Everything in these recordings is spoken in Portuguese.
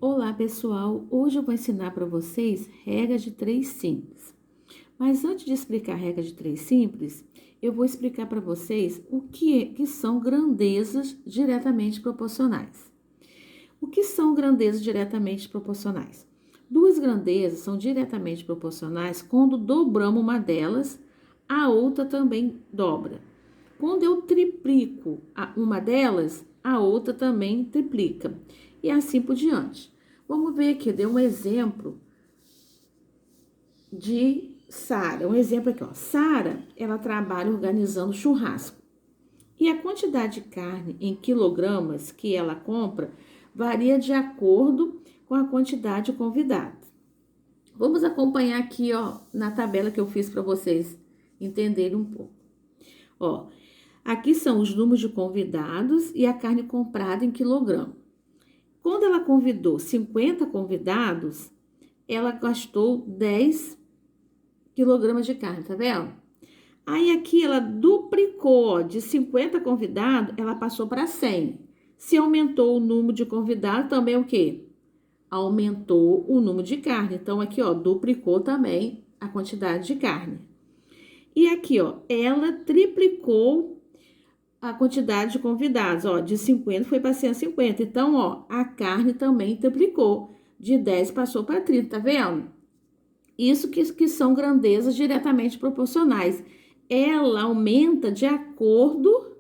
Olá, pessoal! Hoje eu vou ensinar para vocês regra de 3 simples. Mas antes de explicar a regra de 3 simples, eu vou explicar para vocês o que são grandezas diretamente proporcionais. O que são grandezas diretamente proporcionais? Duas grandezas são diretamente proporcionais quando dobramos uma delas, a outra também dobra. Quando eu triplico uma delas, a outra também triplica. E assim por diante. Vamos ver aqui, eu dei um exemplo de Sara. Um exemplo aqui, ó. Sara, ela trabalha organizando churrasco. E a quantidade de carne em quilogramas que ela compra varia de acordo com a quantidade de convidados. Vamos acompanhar aqui, ó, na tabela que eu fiz para vocês entenderem um pouco. Ó, aqui são os números de convidados e a carne comprada em quilograma. Quando ela convidou 50 convidados, ela gastou 10 quilogramas de carne, tá vendo? Aí aqui ela duplicou, ó, de 50 convidados, ela passou para 100. Se aumentou o número de convidados, também o quê? Aumentou o número de carne. Então aqui, ó, duplicou também a quantidade de carne. E aqui, ó, ela triplicou a quantidade de convidados, ó, de 50 foi para 150. Então, ó, a carne também triplicou. De 10 passou para 30, tá vendo? Isso que são grandezas diretamente proporcionais. Ela aumenta de acordo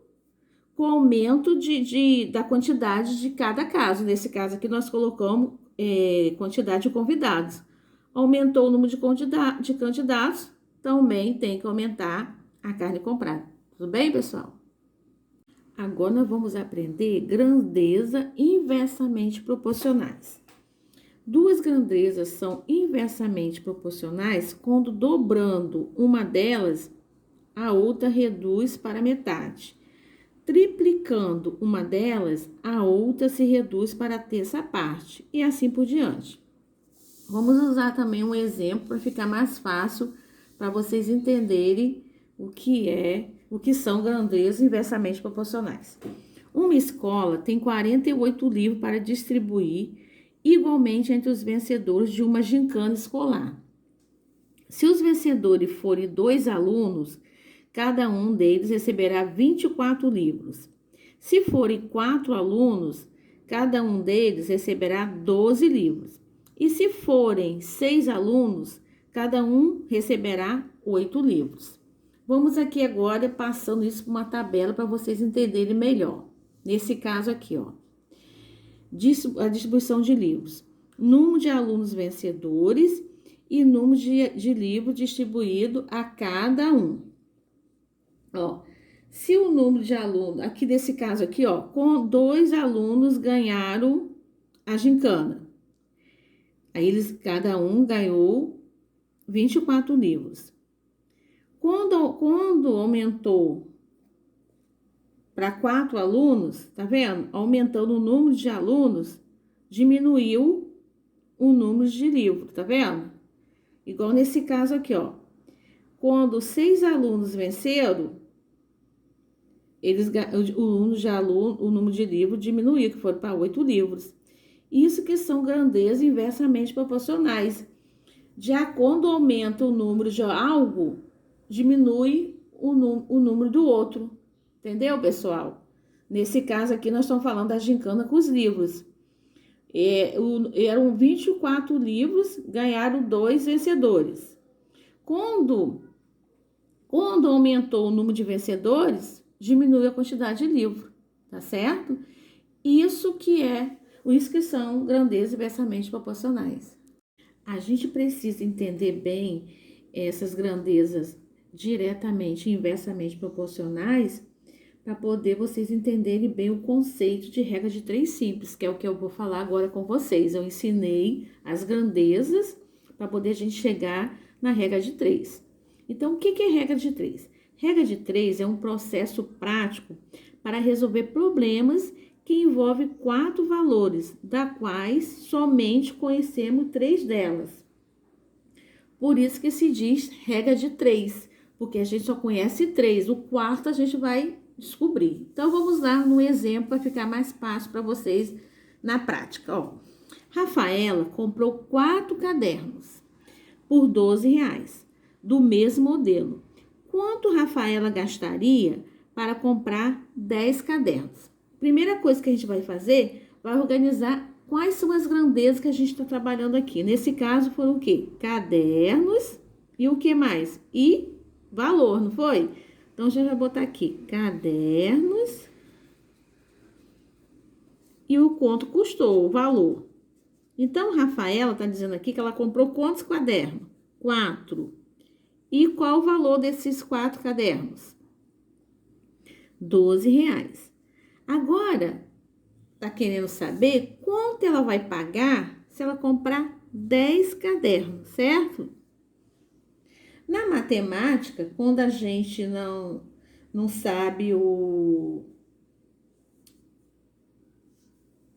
com o aumento da quantidade de cada caso. Nesse caso aqui, nós colocamos quantidade de convidados. Aumentou o número de candidatos, também tem que aumentar a carne comprada. Tudo bem, pessoal? Agora nós vamos aprender grandeza inversamente proporcionais. Duas grandezas são inversamente proporcionais quando dobrando uma delas, a outra reduz para metade. Triplicando uma delas, a outra se reduz para a terça parte e assim por diante. Vamos usar também um exemplo para ficar mais fácil para vocês entenderem o que são grandezas inversamente proporcionais. Uma escola tem 48 livros para distribuir igualmente entre os vencedores de uma gincana escolar. Se os vencedores forem 2 alunos, cada um deles receberá 24 livros. Se forem 4 alunos, cada um deles receberá 12 livros. E se forem 6 alunos, cada um receberá 8 livros. Vamos aqui agora passando isso para uma tabela para vocês entenderem melhor. Nesse caso aqui, ó, a distribuição de livros. Número de alunos vencedores e número de livros distribuído a cada um. Ó, se o número de alunos, aqui nesse caso aqui, ó, com 2 alunos ganharam a gincana. Aí cada um ganhou 24 livros. Quando aumentou para 4 alunos, tá vendo? Aumentando o número de alunos, diminuiu o número de livros, tá vendo? Igual nesse caso aqui, ó. Quando 6 alunos venceram, o número de livros diminuiu, que foram para 8 livros. Isso que são grandezas inversamente proporcionais. Já quando aumenta o número de algo, diminui o número do outro. Entendeu, pessoal? Nesse caso aqui, nós estamos falando da gincana com os livros. Eram 24 livros, ganharam 2 vencedores. Quando aumentou o número de vencedores, diminuiu a quantidade de livro, tá certo? Isso que são grandezas inversamente proporcionais. A gente precisa entender bem essas grandezas diretamente e inversamente proporcionais para poder vocês entenderem bem o conceito de regra de 3 simples, que é o que eu vou falar agora com vocês. Eu ensinei as grandezas para poder a gente chegar na regra de 3. Então, o que é regra de 3? Regra de 3 é um processo prático para resolver problemas que envolvem 4 valores, da quais somente conhecemos 3 delas. Por isso que se diz regra de 3, porque a gente só conhece 3, o quarto a gente vai descobrir. Então, vamos lá no exemplo para ficar mais fácil para vocês na prática, ó. Rafaela comprou 4 cadernos por R$ 12, do mesmo modelo. Quanto Rafaela gastaria para comprar 10 cadernos? Primeira coisa que a gente vai fazer, vai organizar quais são as grandezas que a gente está trabalhando aqui. Nesse caso foram o quê? Cadernos e o que mais? E valor, não foi? Então, a gente vai botar aqui, cadernos e o quanto custou, o valor. Então, Rafaela está dizendo aqui que ela comprou quantos cadernos? 4. E qual o valor desses 4 cadernos? R$ 12. Agora, tá querendo saber quanto ela vai pagar se ela comprar 10 cadernos, certo? Na matemática, quando a gente não sabe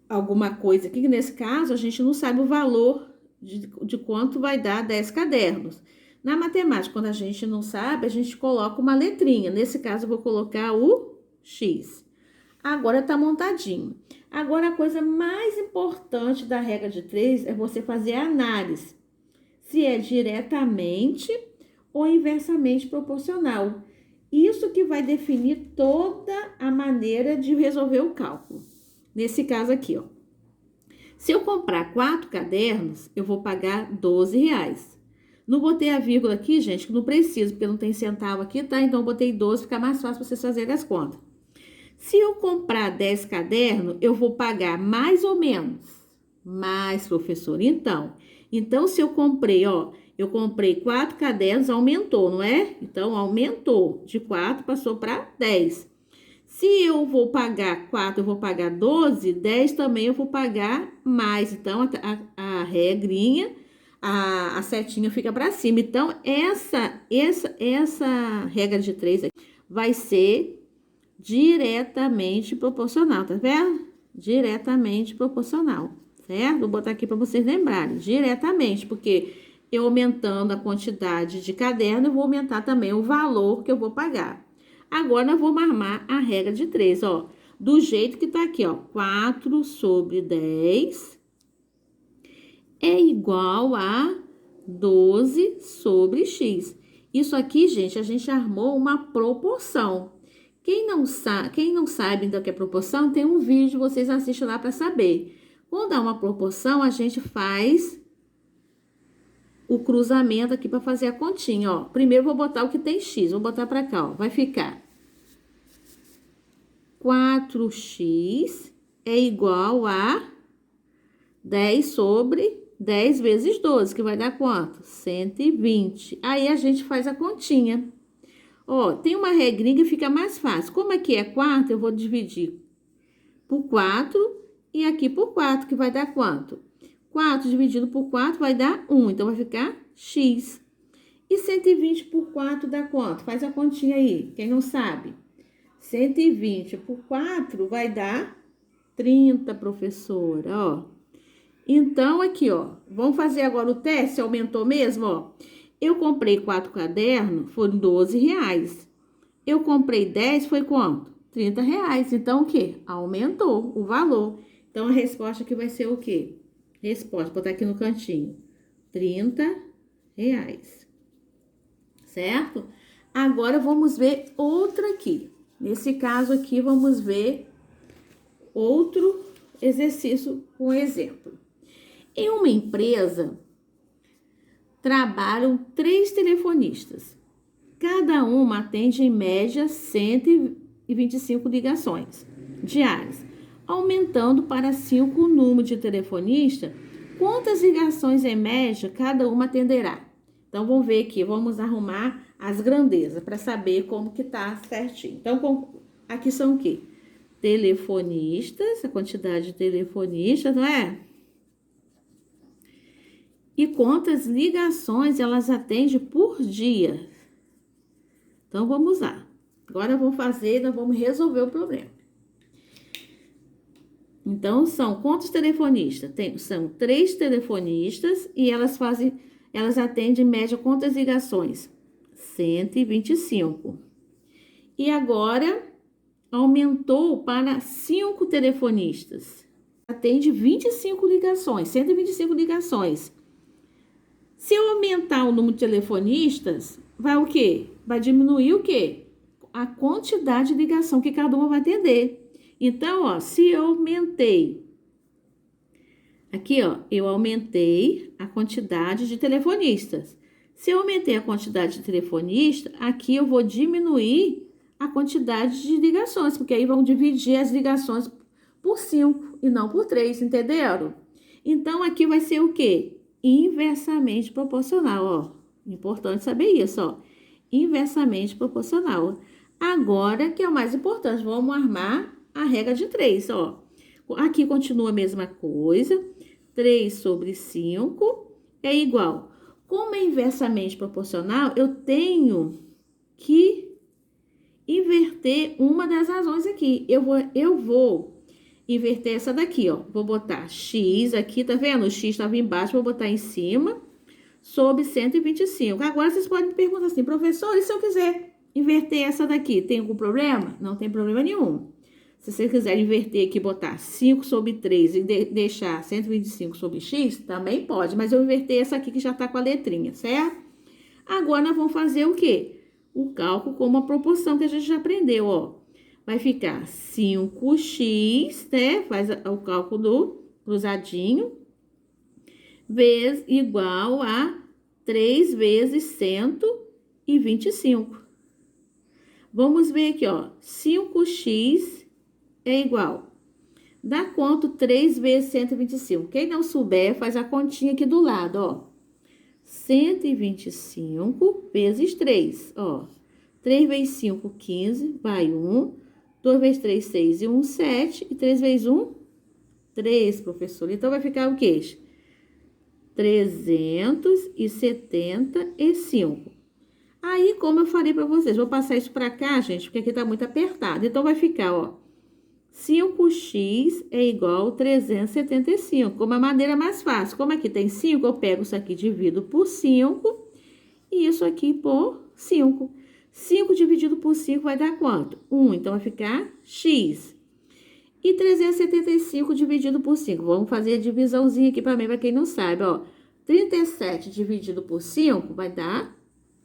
alguma coisa aqui, que nesse caso a gente não sabe o valor de quanto vai dar 10 cadernos. Na matemática, quando a gente não sabe, a gente coloca uma letrinha. Nesse caso, eu vou colocar o X. Agora tá montadinho. Agora, a coisa mais importante da regra de 3 é você fazer a análise. Se é diretamente ou inversamente proporcional. Isso que vai definir toda a maneira de resolver o cálculo. Nesse caso aqui, ó. Se eu comprar 4 cadernos, eu vou pagar R$ 12. Não botei a vírgula aqui, gente, que não preciso, porque não tem centavo aqui, tá? Então, eu botei 12, fica mais fácil vocês fazerem as contas. Se eu comprar 10 cadernos, eu vou pagar mais ou menos? Mais, professor. Então, se eu comprei, ó, eu comprei 4 cadernos, aumentou, não é? Então, aumentou. De 4 passou para 10. Se eu vou pagar 4, eu vou pagar 12, 10 também eu vou pagar mais. Então, a regrinha, a setinha fica para cima. Então, essa regra de 3 aqui vai ser diretamente proporcional, tá vendo? Diretamente proporcional, certo? Vou botar aqui para vocês lembrarem, diretamente, porque eu aumentando a quantidade de caderno, eu vou aumentar também o valor que eu vou pagar. Agora, eu vou armar a regra de 3, ó, do jeito que tá aqui, ó, 4 sobre 10 é igual a 12 sobre x. Isso aqui, gente, a gente armou uma proporção. Quem não sabe ainda o que é proporção, tem um vídeo, vocês assistem lá para saber. Quando dá uma proporção, a gente faz o cruzamento aqui para fazer a continha, ó. Primeiro, vou botar o que tem x, vou botar para cá, ó. Vai ficar 4x é igual a 10 sobre 10 vezes 12, que vai dar quanto? 120. Aí, a gente faz a continha. Ó, tem uma regrinha que fica mais fácil. Como aqui é 4, eu vou dividir por 4 e aqui por 4, que vai dar quanto? 4 dividido por 4 vai dar 1, então vai ficar x. E 120 por 4 dá quanto? Faz a continha aí, quem não sabe. 120 por 4 vai dar 30, professora, ó. Então, aqui, ó, vamos fazer agora o teste, aumentou mesmo, ó. Eu comprei 4 cadernos, foram R$ 12. Eu comprei 10, foi quanto? R$ 30. Então, o quê? Aumentou o valor. Então, a resposta aqui vai ser o quê? Resposta, vou botar aqui no cantinho. R$ 30. Certo? Agora, vamos ver outra aqui. Nesse caso aqui, vamos ver outro exercício com exemplo. Em uma empresa, trabalham 3 telefonistas. Cada uma atende em média 125 ligações diárias. Aumentando para 5 o número de telefonistas, quantas ligações em média cada uma atenderá? Então, vamos ver aqui, vamos arrumar as grandezas para saber como que tá certinho. Então, aqui são o quê? Telefonistas, a quantidade de telefonistas, não é? E quantas ligações elas atendem por dia. Então, vamos lá. Agora, nós vamos resolver o problema. Então, são quantos telefonistas? São 3 telefonistas e elas atendem em média quantas ligações? 125. E agora, aumentou para 5 telefonistas. atende 25 ligações, 125 ligações. Se eu aumentar o número de telefonistas, vai o quê? Vai diminuir o quê? A quantidade de ligação que cada uma vai atender. Então, ó, se eu aumentei, aqui, ó, eu aumentei a quantidade de telefonistas. Se eu aumentei a quantidade de telefonistas, aqui eu vou diminuir a quantidade de ligações, porque aí vão dividir as ligações por 5 e não por 3, entenderam? Então, aqui vai ser o quê? Inversamente proporcional, ó. Importante saber isso, ó. Inversamente proporcional. Agora, que é o mais importante, vamos armar a regra de 3, ó. Aqui continua a mesma coisa. 3 sobre 5 é igual. Como é inversamente proporcional, eu tenho que inverter uma das razões aqui. Eu vou inverter essa daqui, ó. Vou botar x aqui, tá vendo? O x estava embaixo, vou botar em cima, sobre 125. Agora, vocês podem me perguntar assim, professor, e se eu quiser inverter essa daqui, tem algum problema? Não tem problema nenhum. Se você quiser inverter aqui, botar 5 sobre 3 e deixar 125 sobre x, também pode. Mas eu inverter essa aqui que já tá com a letrinha, certo? Agora, nós vamos fazer o quê? O cálculo com uma proporção que a gente já aprendeu, ó. Vai ficar 5x, né? Faz o cálculo do cruzadinho, vezes igual a 3 vezes 125. Vamos ver aqui, ó. 5x é igual. Dá quanto 3 vezes 125? Quem não souber, faz a continha aqui do lado, ó. 125 vezes 3, ó. 3 vezes 5, 15, vai 1. 2 vezes 3, 6 e 1, 7. E 3 vezes 1, 3, professor. Então, vai ficar o quê? 375. Aí, como eu falei para vocês, vou passar isso para cá, gente, porque aqui tá muito apertado. Então, vai ficar, ó, 5x é igual a 375, como a maneira mais fácil. Como aqui tem 5, eu pego isso aqui, divido por 5 e isso aqui por 5. 5 dividido por 5 vai dar quanto? 1, então vai ficar x. E 375 dividido por 5, vamos fazer a divisãozinha aqui para mim, para quem não sabe, ó. 37 dividido por 5 vai dar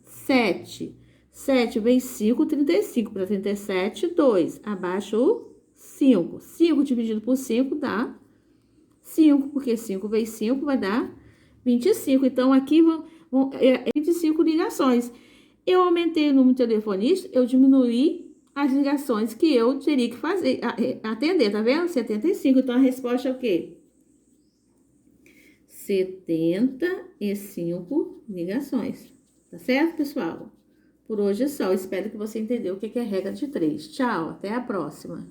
7. 7 vezes 5, 35. Para 37, 2. Abaixo o 5. 5 dividido por 5 dá 5, porque 5 vezes 5 vai dar 25. Então, aqui vão 25 ligações. Eu aumentei o número de telefonistas, eu diminuí as ligações que eu teria que fazer, atender, tá vendo? 75. Então, a resposta é o quê? 75 ligações. Tá certo, pessoal? Por hoje é só. Espero que você entendeu o que é regra de 3. Tchau, até a próxima.